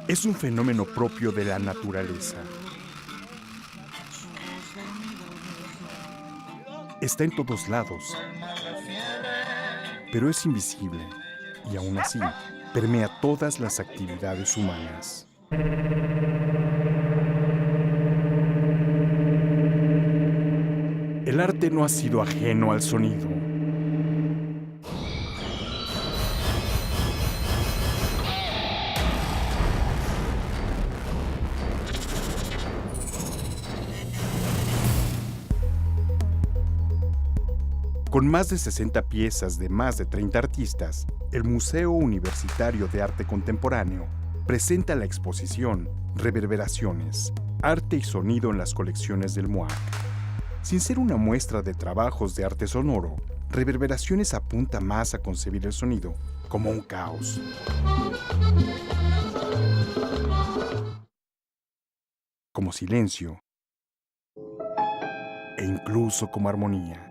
Es un fenómeno propio de la naturaleza. Está en todos lados, pero es invisible y aún así permea todas las actividades humanas. El arte no ha sido ajeno al sonido. Con más de 60 piezas de más de 30 artistas, el Museo Universitario de Arte Contemporáneo presenta la exposición Reverberaciones, Arte y Sonido en las colecciones del MUAC. Sin ser una muestra de trabajos de arte sonoro, Reverberaciones apunta más a concebir el sonido como un caos. Como silencio e incluso como armonía.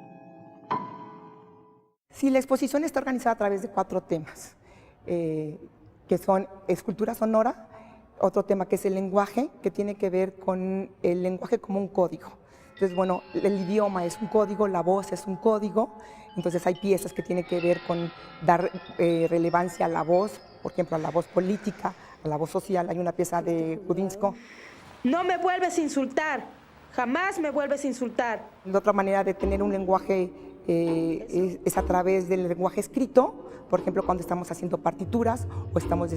Sí, la exposición está organizada a través de 4 temas, que son escultura sonora, otro tema que es el lenguaje, que tiene que ver con el lenguaje como un código. Entonces, bueno, el idioma es un código, la voz es un código, entonces hay piezas que tienen que ver con dar relevancia a la voz, por ejemplo, a la voz política, a la voz social. Hay una pieza de Gudinsko. No me vuelves a insultar, jamás me vuelves a insultar. La otra manera de tener un lenguaje es a través del lenguaje escrito, por ejemplo, cuando estamos haciendo partituras o estamos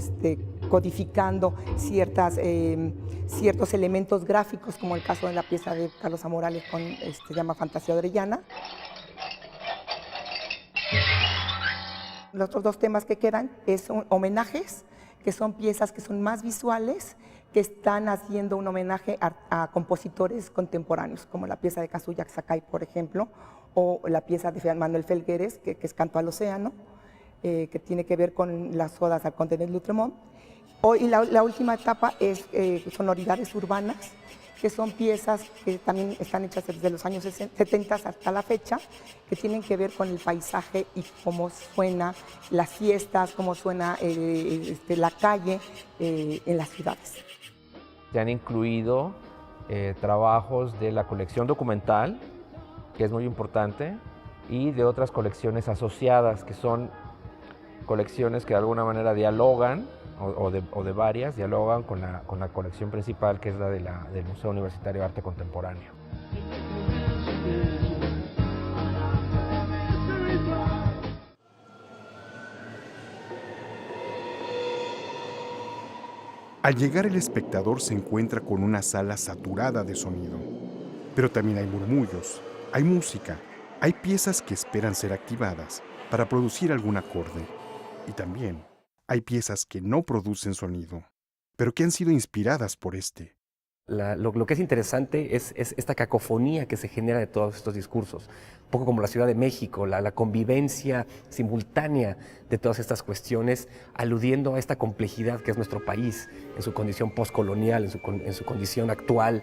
codificando ciertos elementos gráficos, como el caso de la pieza de Carlos Amorales con se llama Fantasía Orellana. Los otros 2 temas que quedan son homenajes, que son piezas que son más visuales, que están haciendo un homenaje a compositores contemporáneos, como la pieza de Kazuya Sakai, por ejemplo, o la pieza de Manuel Felgueres, que es Canto al Océano, que tiene que ver con las odas al conde de Lutremont. Y la última etapa es sonoridades urbanas, que son piezas que también están hechas desde los años 70 hasta la fecha, que tienen que ver con el paisaje y cómo suena las fiestas, cómo suena la calle en las ciudades. Se han incluido trabajos de la colección documental, que es muy importante, y de otras colecciones asociadas, que son colecciones que de alguna manera dialogan, o de varias, dialogan con la colección principal, que es la del Museo Universitario de Arte Contemporáneo. Al llegar el espectador se encuentra con una sala saturada de sonido, pero también hay murmullos, hay música, hay piezas que esperan ser activadas para producir algún acorde, y también hay piezas que no producen sonido, pero que han sido inspiradas por este. Lo que es interesante es esta cacofonía que se genera de todos estos discursos, un poco como la Ciudad de México, la convivencia simultánea de todas estas cuestiones, aludiendo a esta complejidad que es nuestro país, en su condición postcolonial, en su condición actual,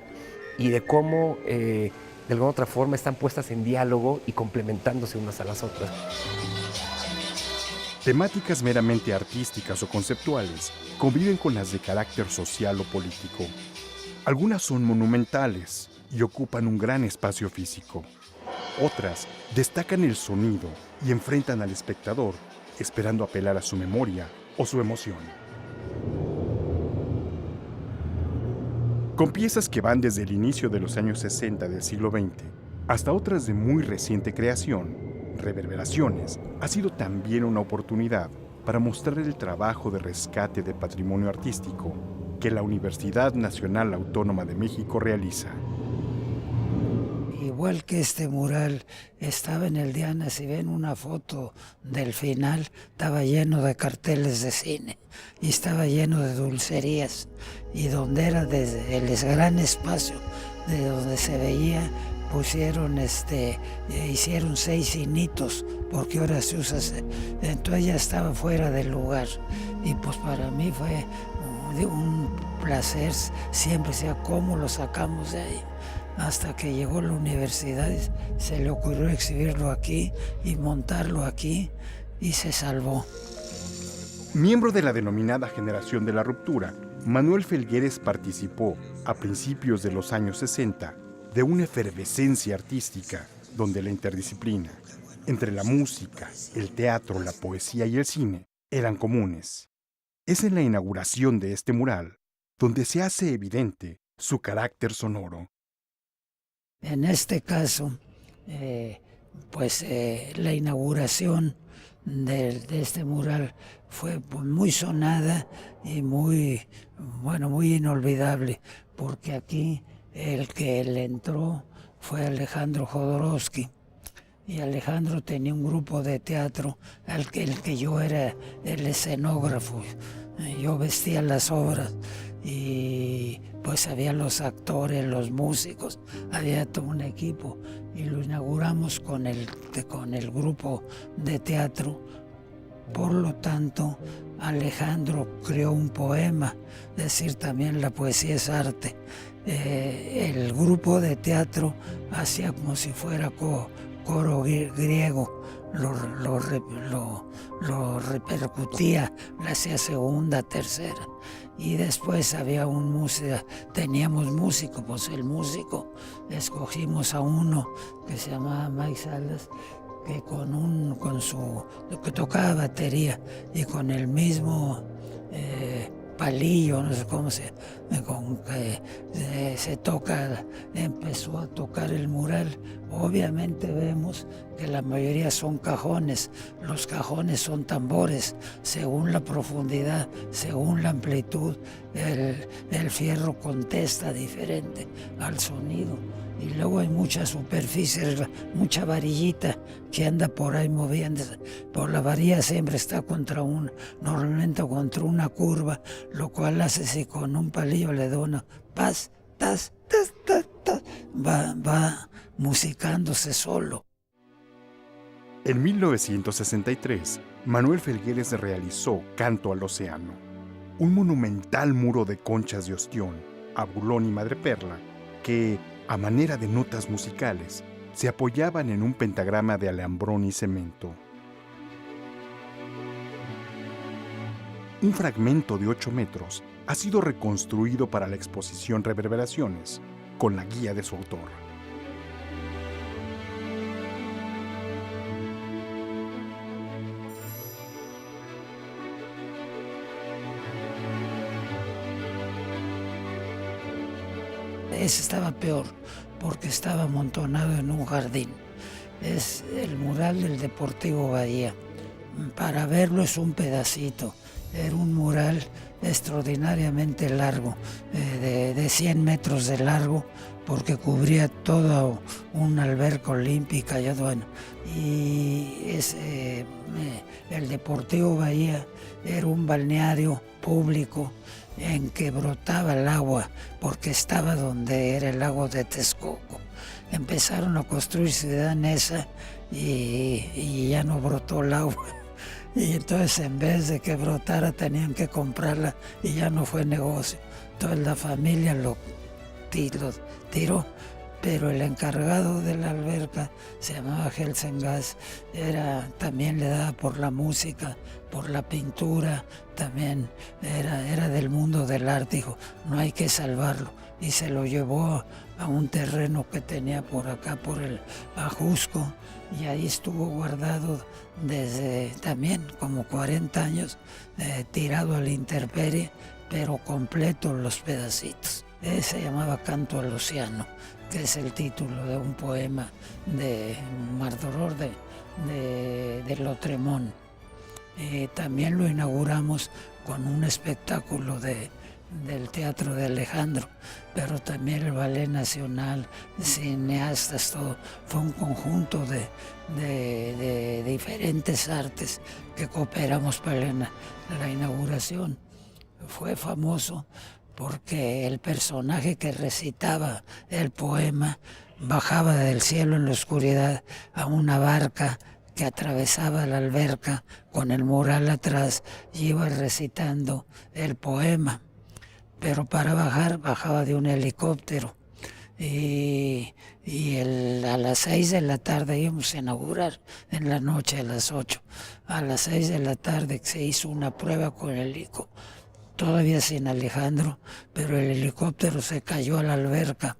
y de cómo de alguna otra forma están puestas en diálogo y complementándose unas a las otras. Temáticas meramente artísticas o conceptuales conviven con las de carácter social o político. Algunas son monumentales y ocupan un gran espacio físico. Otras destacan el sonido y enfrentan al espectador, esperando apelar a su memoria o su emoción. Con piezas que van desde el inicio de los años 60 del siglo XX hasta otras de muy reciente creación, Reverberaciones ha sido también una oportunidad para mostrar el trabajo de rescate de patrimonio artístico que la Universidad Nacional Autónoma de México realiza. Igual que este mural estaba en el Diana, si ven una foto del final, estaba lleno de carteles de cine y estaba lleno de dulcerías, y donde era desde el gran espacio de donde se veía, hicieron 6 cinitos, porque ahora se usa, entonces ya estaba fuera del lugar, y pues para mí fue un placer, siempre sea cómo lo sacamos de ahí, hasta que llegó la universidad, se le ocurrió exhibirlo aquí y montarlo aquí, y se salvó. Miembro de la denominada Generación de la Ruptura, Manuel Felgueres participó, a principios de los años 60, de una efervescencia artística donde la interdisciplina, entre la música, el teatro, la poesía y el cine, eran comunes. Es en la inauguración de este mural donde se hace evidente su carácter sonoro. En este caso, la inauguración de este mural fue muy sonada y muy inolvidable, porque aquí el que le entró fue Alejandro Jodorowsky. Y Alejandro tenía un grupo de teatro el que yo era el escenógrafo. Yo vestía las obras y pues había los actores, los músicos, había todo un equipo y lo inauguramos con el grupo de teatro. Por lo tanto, Alejandro creó un poema, es decir, también la poesía es arte. El grupo de teatro hacía como si fuera coro griego, lo repercutía, le hacía segunda, tercera. Y después había teníamos músico, pues el músico, escogimos a uno que se llamaba Mike Salas, que que tocaba batería y con el mismo palillo, no sé cómo empezó a tocar el mural. Obviamente vemos que la mayoría son cajones, los cajones son tambores, según la profundidad, según la amplitud, el fierro contesta diferente al sonido. Y luego hay muchas superficies, mucha varillita que anda por ahí moviéndose. Por la varilla siempre está normalmente contra una curva, lo cual hace si con un palillo le da una paz, tas, tas, tas, tas, va musicándose solo. En 1963, Manuel Felgueres realizó Canto al Océano, un monumental muro de conchas de ostión, abulón y madreperla que, a manera de notas musicales, se apoyaban en un pentagrama de alambrón y cemento. Un fragmento de 8 metros ha sido reconstruido para la exposición Reverberaciones, con la guía de su autor. Ese estaba peor porque estaba amontonado en un jardín. Es el mural del Deportivo Bahía. Para verlo es un pedacito. Era un mural extraordinariamente largo, de 100 metros de largo, porque cubría toda una alberca olímpica. Y el Deportivo Bahía era un balneario público en que brotaba el agua, porque estaba donde era el lago de Texcoco. Empezaron a construir Ciudad Neza y ya no brotó el agua. Y entonces en vez de que brotara tenían que comprarla y ya no fue negocio. Entonces la familia lo tiró, pero el encargado de la alberca se llamaba Helsengas, también le daba por la música, por la pintura, también era del mundo del arte. Dijo, no hay que salvarlo, y se lo llevó a un terreno que tenía por acá, por el Ajusco, y ahí estuvo guardado desde también como 40 años, tirado a la intemperie, pero completo los pedacitos. Se llamaba Canto al Océano, que es el título de un poema de Mardoror de Lotremont. También lo inauguramos con un espectáculo del Teatro de Alejandro, pero también el Ballet Nacional, cineastas, todo. Fue un conjunto de diferentes artes que cooperamos para la inauguración. Fue famoso porque el personaje que recitaba el poema bajaba del cielo en la oscuridad a una barca que atravesaba la alberca con el mural atrás y iba recitando el poema. Pero para bajaba de un helicóptero. Y a las 6 de la tarde íbamos a inaugurar, en la noche a las 8. A las 6 de la tarde se hizo una prueba con el helicóptero. todavía sin Alejandro, pero el helicóptero se cayó a la alberca,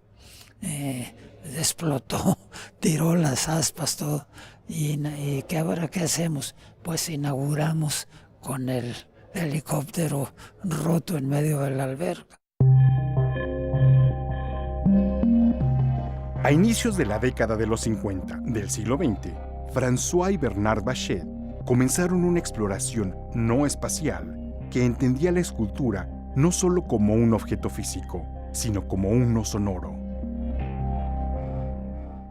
explotó, tiró las aspas, todo. ¿Y qué ahora qué hacemos? Pues inauguramos con el helicóptero roto en medio de la alberca. A inicios de la década de los 50 del siglo XX, François y Bernard Bachet comenzaron una exploración no espacial que entendía la escultura no solo como un objeto físico, sino como uno sonoro.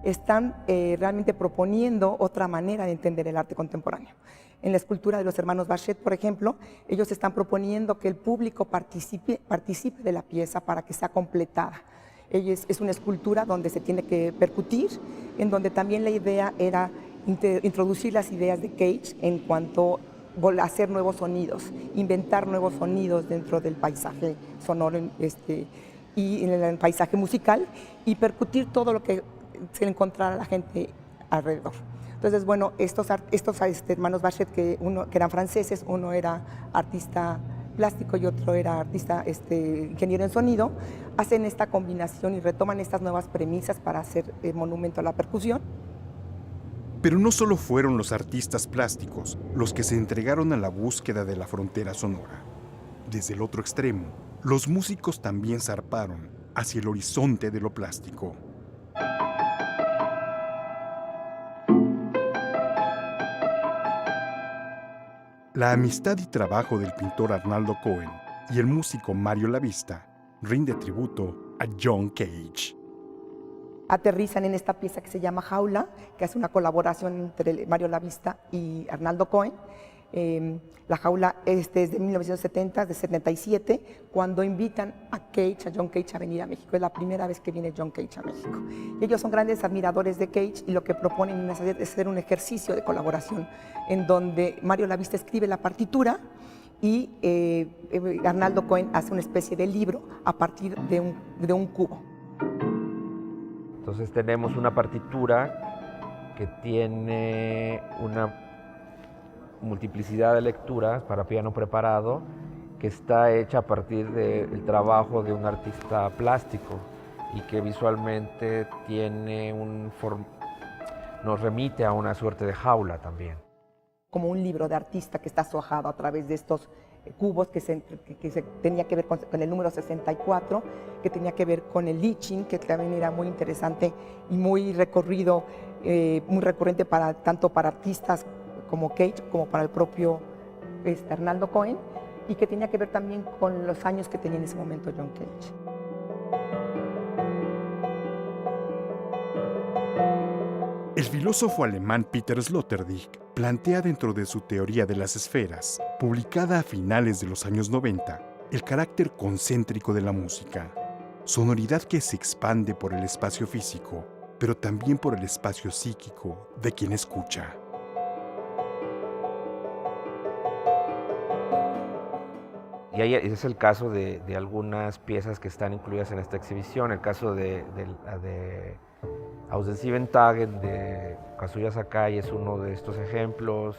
Están realmente proponiendo otra manera de entender el arte contemporáneo. En la escultura de los hermanos Bachet, por ejemplo, ellos están proponiendo que el público participe de la pieza para que sea completada. Es una escultura donde se tiene que percutir, en donde también la idea era introducir las ideas de Cage en cuanto a hacer nuevos sonidos, inventar nuevos sonidos dentro del paisaje sonoro y en el paisaje musical, y todo lo que se le encontrara a la gente alrededor. Entonces, bueno, estos hermanos Bachet, que eran franceses, uno era artista plástico y otro era artista, ingeniero en sonido, hacen esta combinación y retoman estas nuevas premisas para hacer el monumento a la percusión. Pero no solo fueron los artistas plásticos los que se entregaron a la búsqueda de la frontera sonora. Desde el otro extremo, los músicos también zarparon hacia el horizonte de lo plástico. La amistad y trabajo del pintor Arnaldo Cohen y el músico Mario Lavista rinde tributo a John Cage. Aterrizan en esta pieza que se llama Jaula, que es una colaboración entre Mario Lavista y Arnaldo Cohen. La Jaula es de 1970, de 77, cuando invitan a John Cage a venir a México. Es la primera vez que viene John Cage a México. Y ellos son grandes admiradores de Cage y lo que proponen es hacer un ejercicio de colaboración en donde Mario Lavista escribe la partitura y Arnaldo Cohen hace una especie de libro a partir de un cubo. Entonces tenemos una partitura que tiene una multiplicidad de lecturas para piano preparado que está hecha a partir del trabajo de un artista plástico y que visualmente nos remite a una suerte de jaula también. Como un libro de artista que está suajado a través de estos cubos que tenía que ver con el número 64, que tenía que ver con el liching, que también era muy interesante y muy recurrente tanto para artistas como Cage, como para el propio Arnaldo Cohen, y que tenía que ver también con los años que tenía en ese momento John Cage. El filósofo alemán Peter Sloterdijk plantea dentro de su teoría de las esferas, publicada a finales de los años 90, el carácter concéntrico de la música, sonoridad que se expande por el espacio físico, pero también por el espacio psíquico de quien escucha. Y ahí es el caso de algunas piezas que están incluidas en esta exhibición. El caso de Aus den Sieben Tagen de Kazuya Sakai es uno de estos ejemplos.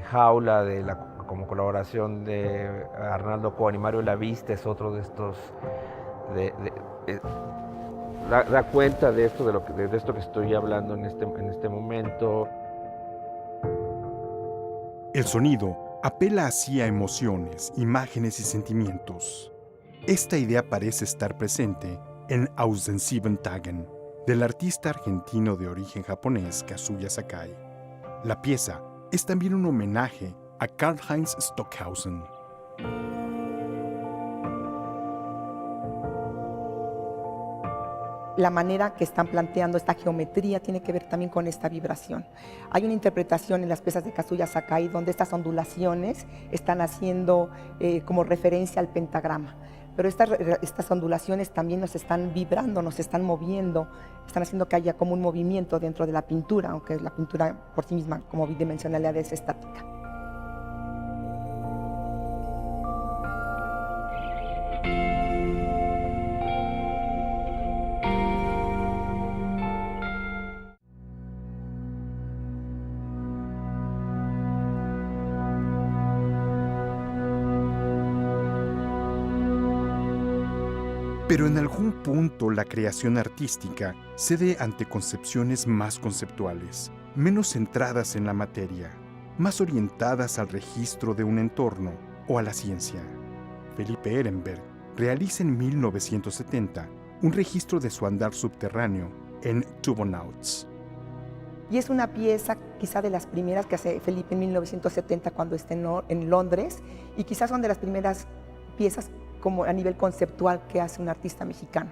Jaula, como colaboración de Arnaldo Cohen y Mario Lavista, es otro de estos. Da cuenta de esto, de esto que estoy hablando en este momento. El sonido apela así a emociones, imágenes y sentimientos. Esta idea parece estar presente en Aus den Sieben Tagen, del artista argentino de origen japonés Kazuya Sakai. La pieza es también un homenaje a Karlheinz Stockhausen. La manera que están planteando esta geometría tiene que ver también con esta vibración. Hay una interpretación en las piezas de Kazuya Sakai donde estas ondulaciones están haciendo como referencia al pentagrama. Pero estas ondulaciones también nos están vibrando, nos están moviendo, están haciendo que haya como un movimiento dentro de la pintura, aunque la pintura por sí misma, como bidimensionalidad, es estática. Pero en algún punto la creación artística cede ante concepciones más conceptuales, menos centradas en la materia, más orientadas al registro de un entorno o a la ciencia. Felipe Ehrenberg realiza en 1970 un registro de su andar subterráneo en Tubonauts. Y es una pieza quizá de las primeras que hace Felipe en 1970 cuando está en Londres, y quizás son de las primeras piezas como a nivel conceptual que hace un artista mexicano.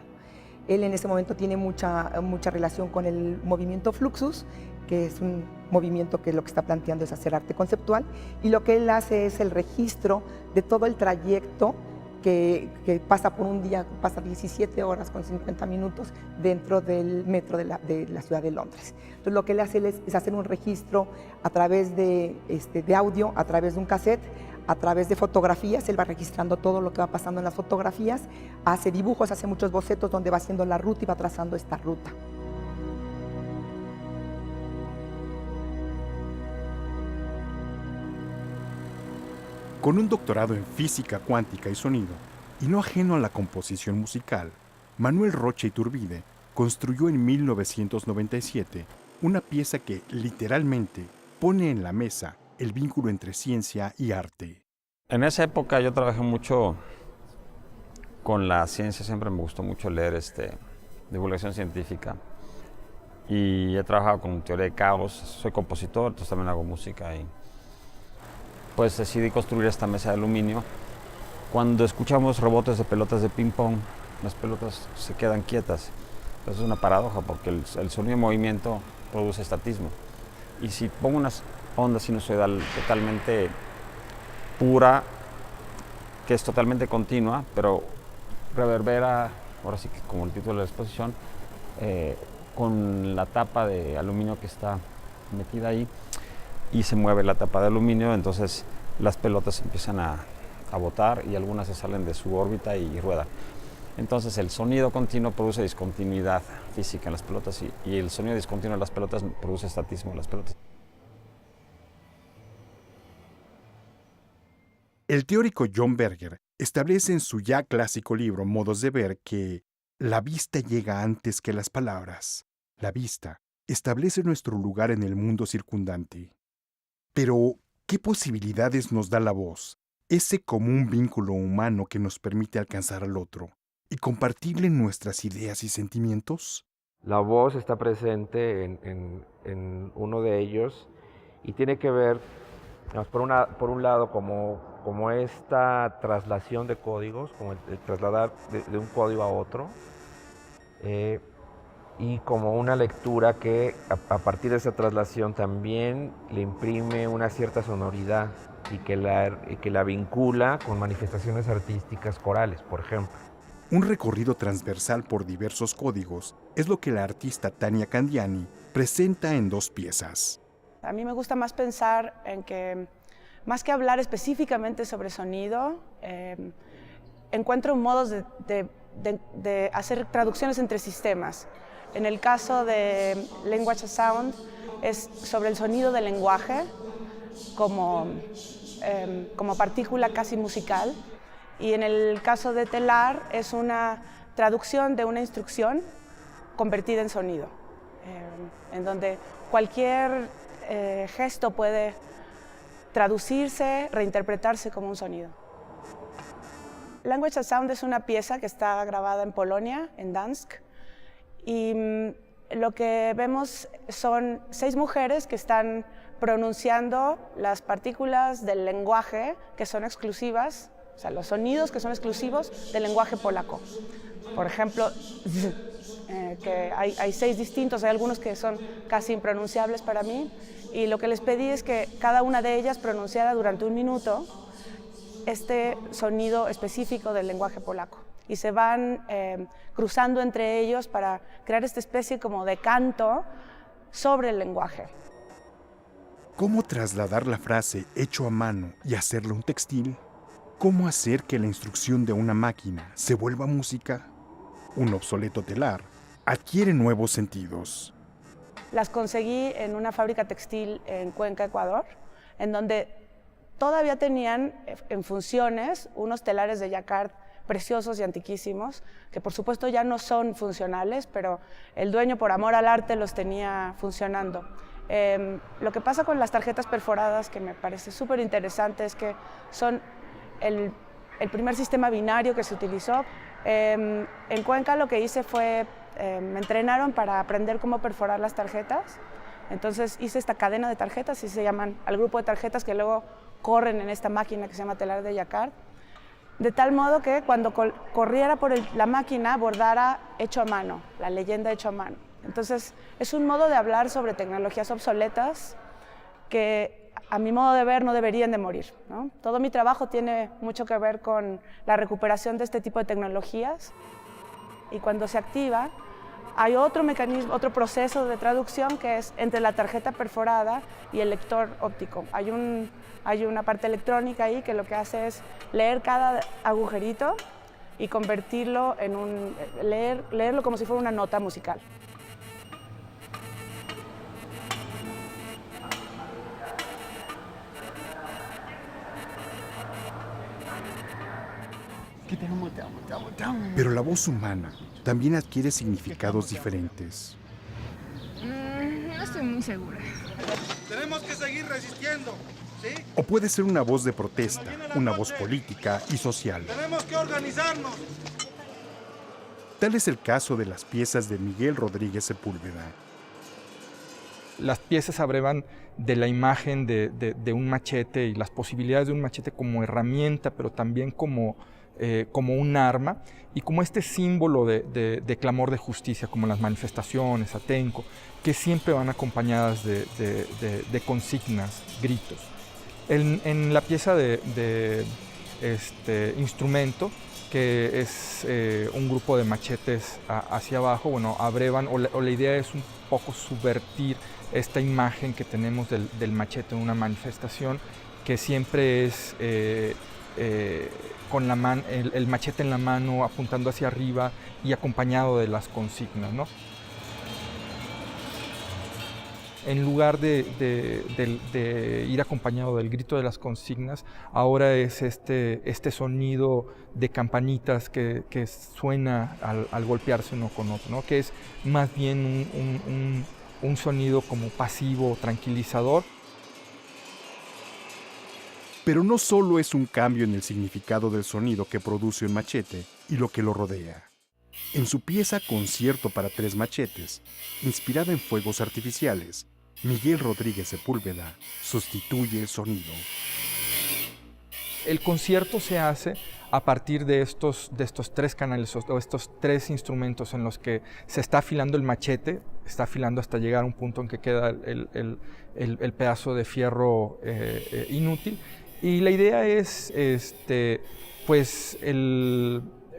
Él en ese momento tiene mucha relación con el movimiento Fluxus, que es un movimiento que lo que está planteando es hacer arte conceptual, y lo que él hace es el registro de todo el trayecto que pasa por un día, pasa 17 horas con 50 minutos dentro del metro de la ciudad de Londres. Entonces lo que él hace es hacer un registro a través de audio, a través de un cassette, a través de fotografías. Él va registrando todo lo que va pasando en las fotografías, hace dibujos, hace muchos bocetos donde va haciendo la ruta y va trazando esta ruta. Con un doctorado en física cuántica y sonido, y no ajeno a la composición musical, Manuel Rocha Iturbide construyó en 1997 una pieza que literalmente pone en la mesa el vínculo entre ciencia y arte. En esa época yo trabajé mucho con la ciencia, siempre me gustó mucho leer divulgación científica. Y he trabajado con teoría de caos, soy compositor, entonces también hago música y pues decidí construir esta mesa de aluminio. Cuando escuchamos rebotes de pelotas de ping pong, las pelotas se quedan quietas. Entonces es una paradoja porque el sonido de movimiento produce estatismo. Y si pongo una onda sinusoidal totalmente pura, que es totalmente continua, pero reverbera, ahora sí que como el título de la exposición, con la tapa de aluminio que está metida ahí, y se mueve la tapa de aluminio, entonces las pelotas empiezan a botar y algunas se salen de su órbita y ruedan. Entonces el sonido continuo produce discontinuidad física en las pelotas y el sonido discontinuo en las pelotas produce estatismo en las pelotas. El teórico John Berger establece en su ya clásico libro Modos de ver que la vista llega antes que las palabras. La vista establece nuestro lugar en el mundo circundante. Pero, ¿qué posibilidades nos da la voz? Ese común vínculo humano que nos permite alcanzar al otro y compartirle nuestras ideas y sentimientos. La voz está presente en uno de ellos y tiene que ver, por un lado, como esta traslación de códigos, como el trasladar de un código a otro, y como una lectura que a partir de esa traslación también le imprime una cierta sonoridad y que la vincula con manifestaciones artísticas corales, por ejemplo. Un recorrido transversal por diversos códigos es lo que la artista Tania Candiani presenta en 2 piezas. A mí me gusta más pensar en que, más que hablar específicamente sobre sonido, encuentro modos de hacer traducciones entre sistemas. En el caso de Language as Sound es sobre el sonido del lenguaje como partícula casi musical, y en el caso de Telar es una traducción de una instrucción convertida en sonido, en donde cualquier gesto puede traducirse, reinterpretarse como un sonido. Language as Sound es una pieza que está grabada en Polonia, en Dansk, y lo que vemos son 6 mujeres que están pronunciando las partículas del lenguaje que son exclusivas, o sea, los sonidos que son exclusivos del lenguaje polaco. Por ejemplo, que hay 6 distintos, hay algunos que son casi impronunciables para mí, y lo que les pedí es que cada una de ellas pronunciara durante 1 minuto este sonido específico del lenguaje polaco. Y se van cruzando entre ellos para crear esta especie como de canto sobre el lenguaje. ¿Cómo trasladar la frase hecho a mano y hacerlo un textil? ¿Cómo hacer que la instrucción de una máquina se vuelva música? Un obsoleto telar adquiere nuevos sentidos. Las conseguí en una fábrica textil en Cuenca, Ecuador, en donde todavía tenían en funciones unos telares de jacquard preciosos y antiquísimos, que por supuesto ya no son funcionales, pero el dueño por amor al arte los tenía funcionando. Lo que pasa con las tarjetas perforadas, que me parece súper interesante, es que son el primer sistema binario que se utilizó. En Cuenca lo que hice fue, me entrenaron para aprender cómo perforar las tarjetas. Entonces hice esta cadena de tarjetas, y se llaman al grupo de tarjetas que luego corren en esta máquina que se llama telar de Jacquard, de tal modo que cuando corriera por la máquina bordara hecho a mano, la leyenda hecho a mano. Entonces es un modo de hablar sobre tecnologías obsoletas que a mi modo de ver no deberían de morir, ¿no? Todo mi trabajo tiene mucho que ver con la recuperación de este tipo de tecnologías, y cuando se activa hay otro mecanismo, otro proceso de traducción que es entre la tarjeta perforada y el lector óptico. Hay una parte electrónica ahí que lo que hace es leer cada agujerito y convertirlo en leerlo como si fuera una nota musical. Pero la voz humana también adquiere significados diferentes. No estoy muy segura. Tenemos que seguir resistiendo, ¿sí? O puede ser una voz de protesta, una voz política y social. Tenemos que organizarnos. Tal es el caso de las piezas de Miguel Rodríguez Sepúlveda. Las piezas abrevan de la imagen de un machete y las posibilidades de un machete como herramienta, pero también como un arma y como este símbolo de clamor de justicia, como las manifestaciones, Atenco, que siempre van acompañadas de consignas, gritos. En la pieza de instrumento, que es un grupo de machetes hacia abajo, bueno, abrevan, o la idea es un poco subvertir esta imagen que tenemos del machete en una manifestación, que siempre es con el machete en la mano, apuntando hacia arriba y acompañado de las consignas, ¿no? En lugar de ir acompañado del grito de las consignas, ahora es este sonido de campanitas que suena al golpearse uno con otro, ¿no? Que es más bien un sonido como pasivo, tranquilizador. Pero no solo es un cambio en el significado del sonido que produce un machete y lo que lo rodea. En su pieza Concierto para 3 machetes, inspirada en fuegos artificiales, Miguel Rodríguez Sepúlveda sustituye el sonido. El concierto se hace a partir de estos 3 canales o estos 3 instrumentos en los que se está afilando el machete, está afilando hasta llegar a un punto en que queda el pedazo de fierro inútil. Y la idea es,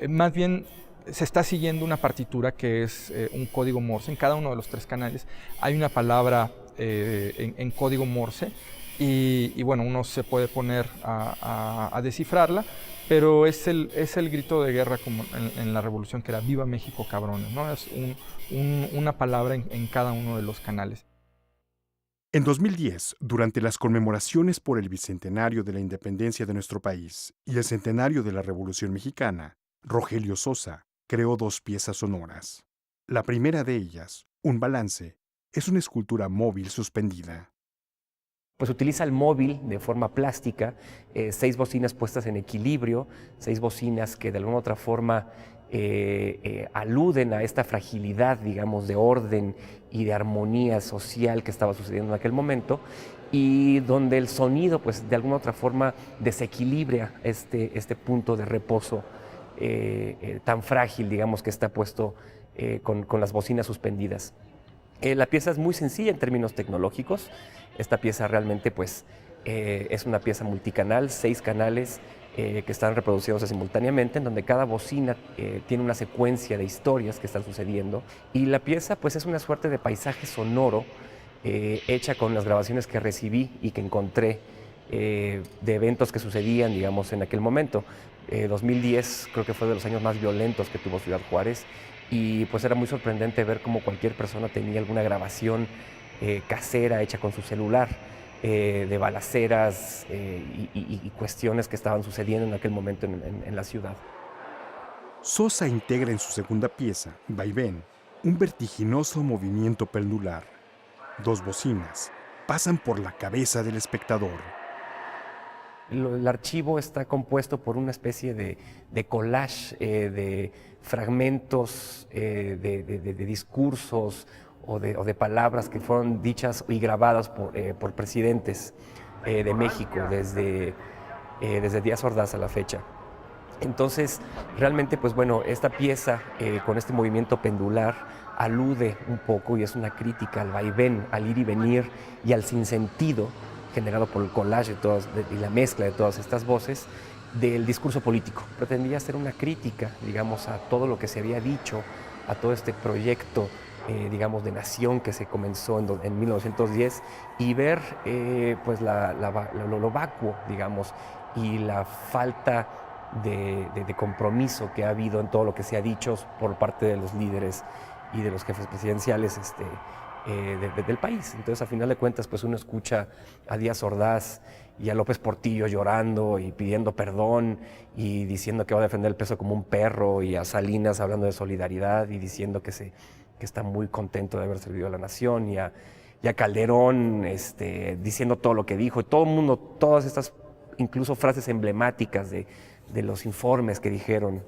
más bien se está siguiendo una partitura que es un código Morse. En cada uno de los 3 canales hay una palabra en código Morse y bueno, uno se puede poner a descifrarla, pero es el grito de guerra como en la Revolución, que era "Viva México, cabrones", ¿no? Es una palabra en cada uno de los canales. En 2010, durante las conmemoraciones por el bicentenario de la independencia de nuestro país y el centenario de la Revolución Mexicana, Rogelio Sosa creó 2 piezas sonoras. La primera de ellas, Un balance, es una escultura móvil suspendida. Pues utiliza el móvil de forma plástica, 6 bocinas puestas en equilibrio, 6 bocinas que de alguna u otra forma aluden a esta fragilidad, digamos, de orden y de armonía social que estaba sucediendo en aquel momento, y donde el sonido, pues de alguna u otra forma, desequilibra este punto de reposo tan frágil, digamos, que está puesto con las bocinas suspendidas. La pieza es muy sencilla en términos tecnológicos. Esta pieza realmente pues, es una pieza multicanal, 6 canales que están reproduciéndose simultáneamente, en donde cada bocina tiene una secuencia de historias que están sucediendo. Y la pieza pues, es una suerte de paisaje sonoro hecha con las grabaciones que recibí y que encontré de eventos que sucedían, digamos, en aquel momento. 2010 creo que fue de los años más violentos que tuvo Ciudad Juárez, y pues era muy sorprendente ver cómo cualquier persona tenía alguna grabación casera hecha con su celular de balaceras y cuestiones que estaban sucediendo en aquel momento en la ciudad. Sosa integra en su segunda pieza, Vaivén, un vertiginoso movimiento pendular. 2 bocinas pasan por la cabeza del espectador. El archivo está compuesto por una especie de collage de fragmentos de discursos o de palabras que fueron dichas y grabadas por presidentes de México desde Díaz Ordaz a la fecha. Entonces, realmente, pues bueno, esta pieza con este movimiento pendular alude un poco y es una crítica al vaivén, al ir y venir y al sinsentido generado por el collage y la mezcla de todas estas voces del discurso político. Pretendía hacer una crítica, digamos, a todo lo que se había dicho, a todo este proyecto, digamos, de nación que se comenzó en 1910 y ver pues lo vacuo, digamos, y la falta de compromiso que ha habido en todo lo que se ha dicho por parte de los líderes y de los jefes presidenciales del país. Entonces, a final de cuentas, pues uno escucha a Díaz Ordaz y a López Portillo llorando y pidiendo perdón y diciendo que va a defender el peso como un perro, y a Salinas hablando de solidaridad y diciendo que está muy contento de haber servido a la nación, y a Calderón diciendo todo lo que dijo, y todo el mundo, todas estas incluso frases emblemáticas de los informes que dijeron.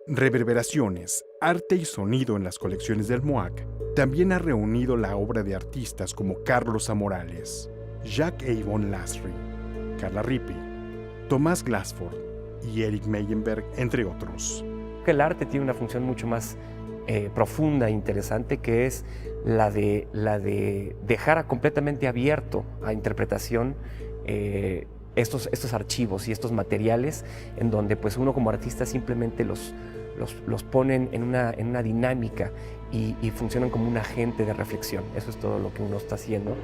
Reverberaciones, arte y sonido en las colecciones del MOAC también ha reunido la obra de artistas como Carlos Amorales, Jacques e Yvonne Lasry, Carla Rippey, Tomás Glassford y Eric Meyenberg, entre otros. El arte tiene una función mucho más profunda e interesante, que es la de dejar completamente abierto a interpretación estos archivos y estos materiales, en donde pues uno como artista simplemente los ponen en una dinámica y funcionan como un agente de reflexión. Eso es todo lo que uno está haciendo.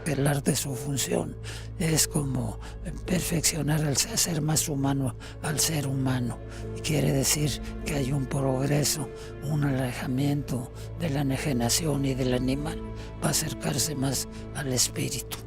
El arte, su función es como perfeccionar, hacer más humano al ser humano. Quiere decir que hay un progreso, un alejamiento de la enajenación y del animal para acercarse más al espíritu.